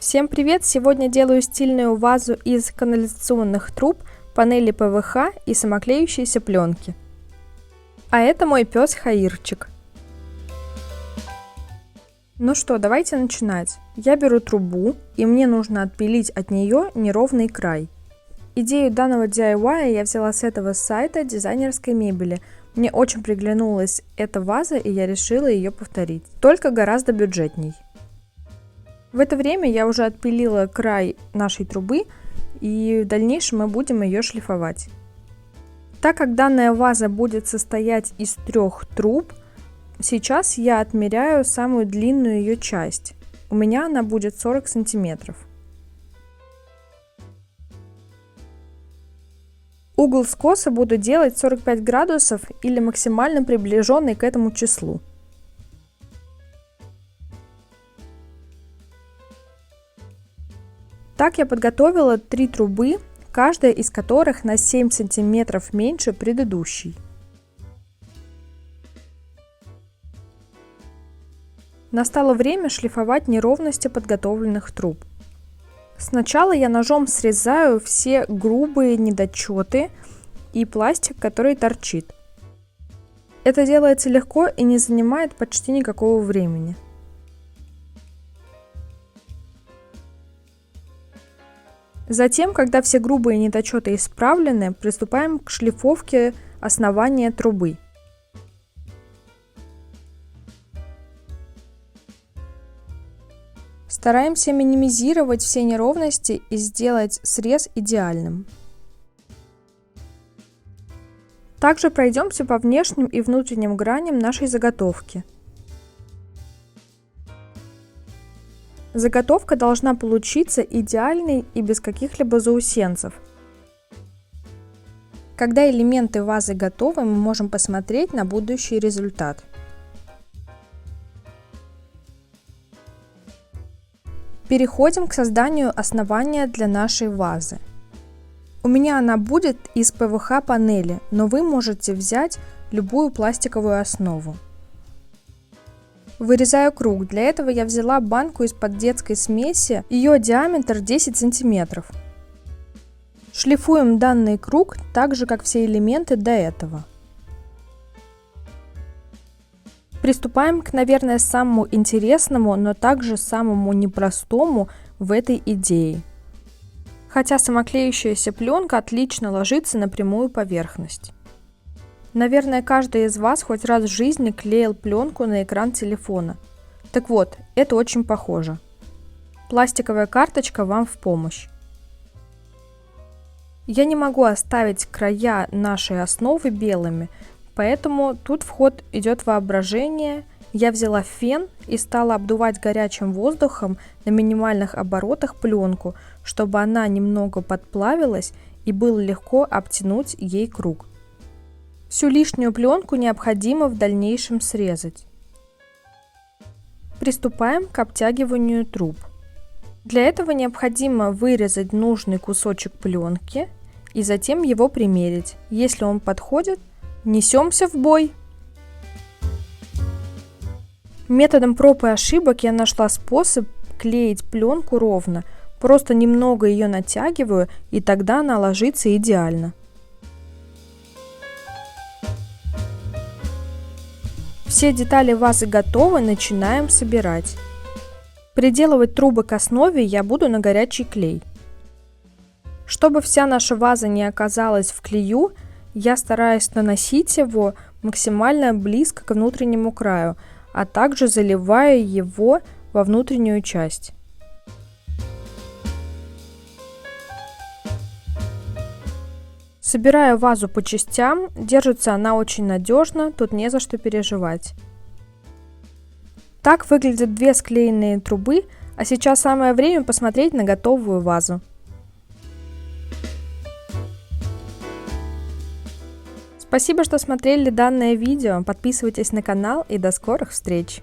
Всем привет! Сегодня делаю стильную вазу из канализационных труб, панели ПВХ и самоклеющейся пленки. А это мой пес Хаирчик. Ну что, давайте начинать. Я беру трубу, и мне нужно отпилить от нее неровный край. Идею данного DIY я взяла с этого сайта дизайнерской мебели. Мне очень приглянулась эта ваза, и я решила ее повторить, только гораздо бюджетней. В это время я уже отпилила край нашей трубы, и в дальнейшем мы будем ее шлифовать. Так как данная ваза будет состоять из 3 труб, сейчас я отмеряю самую длинную ее часть. У меня она будет 40 сантиметров. Угол скоса буду делать 45 градусов или максимально приближенный к этому числу. Так я подготовила 3 трубы, каждая из которых на 7 сантиметров меньше предыдущей. Настало время шлифовать неровности подготовленных труб. Сначала я ножом срезаю все грубые недочеты и пластик, который торчит. Это делается легко и не занимает почти никакого времени. Затем, когда все грубые недочеты исправлены, приступаем к шлифовке основания трубы. Стараемся минимизировать все неровности и сделать срез идеальным. Также пройдемся по внешним и внутренним граням нашей заготовки. Заготовка должна получиться идеальной и без каких-либо заусенцев. Когда элементы вазы готовы, мы можем посмотреть на будущий результат. Переходим к созданию основания для нашей вазы. У меня она будет из ПВХ панели, но вы можете взять любую пластиковую основу. Вырезаю круг. Для этого я взяла банку из-под детской смеси, ее диаметр 10 сантиметров. Шлифуем данный круг так же, как все элементы до этого. Приступаем к, наверное, самому интересному, но также самому непростому в этой идее. Хотя самоклеющаяся пленка отлично ложится на прямую поверхность. Наверное, каждый из вас хоть раз в жизни клеил пленку на экран телефона. Так вот, это очень похоже. Пластиковая карточка вам в помощь. Я не могу оставить края нашей основы белыми, поэтому тут в ход идет воображение. Я взяла фен и стала обдувать горячим воздухом на минимальных оборотах пленку, чтобы она немного подплавилась и было легко обтянуть ей круг. Всю лишнюю пленку необходимо в дальнейшем срезать. Приступаем к обтягиванию труб. Для этого необходимо вырезать нужный кусочек пленки и затем его примерить. Если он подходит, несемся в бой! Методом проб и ошибок я нашла способ клеить пленку ровно. Просто немного ее натягиваю, и тогда она ложится идеально. Все детали вазы готовы, начинаем собирать. Приделывать трубы к основе я буду на горячий клей. Чтобы вся наша ваза не оказалась в клею, я стараюсь наносить его максимально близко к внутреннему краю, а также заливаю его во внутреннюю часть. Собираю вазу по частям, держится она очень надежно, тут не за что переживать. Так выглядят 2 склеенные трубы, а сейчас самое время посмотреть на готовую вазу. Спасибо, что смотрели данное видео, подписывайтесь на канал и до скорых встреч!